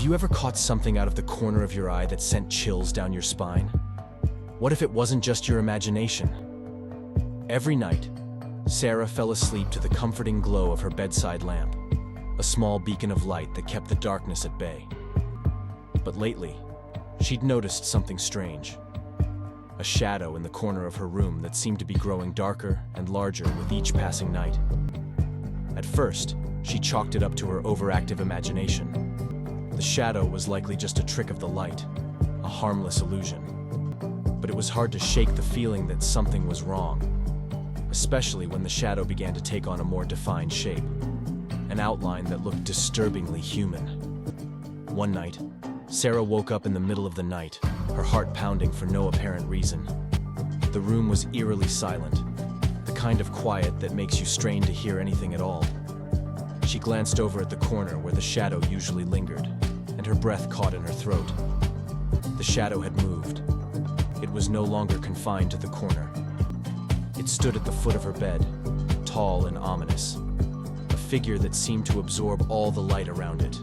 Have you ever caught something out of the corner of your eye that sent chills down your spine? What if it wasn't just your imagination? Every night, Sarah fell asleep to the comforting glow of her bedside lamp, a small beacon of light that kept the darkness at bay. But lately, she'd noticed something strange. A shadow in the corner of her room that seemed to be growing darker and larger with each passing night. At first, she chalked it up to her overactive imagination. The shadow was likely just a trick of the light, a harmless illusion. But it was hard to shake the feeling that something was wrong, especially when the shadow began to take on a more defined shape, an outline that looked disturbingly human. One night, Sarah woke up in the middle of the night, her heart pounding for no apparent reason. The room was eerily silent, the kind of quiet that makes you strain to hear anything at all. She glanced over at the corner where the shadow usually lingered, and her breath caught in her throat. The shadow had moved. It was no longer confined to the corner. It stood at the foot of her bed, tall and ominous, a figure that seemed to absorb all the light around it.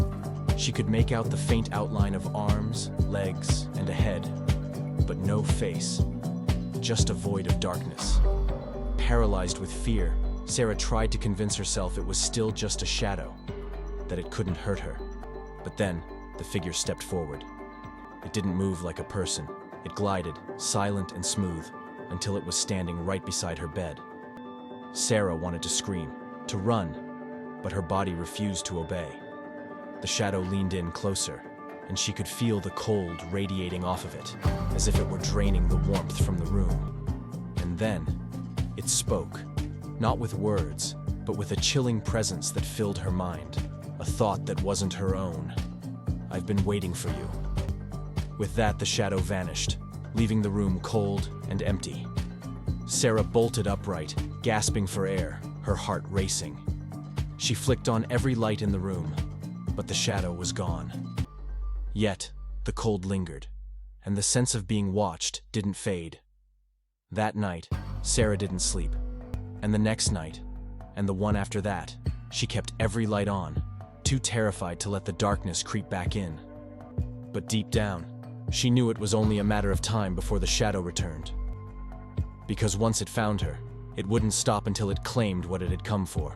She could make out the faint outline of arms, legs, and a head, but no face, just a void of darkness. Paralyzed with fear, Sarah tried to convince herself it was still just a shadow, that it couldn't hurt her. But then, the figure stepped forward. It didn't move like a person. It glided, silent and smooth, until it was standing right beside her bed. Sarah wanted to scream, to run, but her body refused to obey. The shadow leaned in closer, and she could feel the cold radiating off of it, as if it were draining the warmth from the room. And then, it spoke, not with words, but with a chilling presence that filled her mind, a thought that wasn't her own. "I've been waiting for you." With that, the shadow vanished, leaving the room cold and empty. Sarah bolted upright, gasping for air, her heart racing. She flicked on every light in the room, but the shadow was gone. Yet, the cold lingered, and the sense of being watched didn't fade. That night, Sarah didn't sleep, and the next night, and the one after that, she kept every light on, too terrified to let the darkness creep back in. But deep down, she knew it was only a matter of time before the shadow returned. Because once it found her, it wouldn't stop until it claimed what it had come for.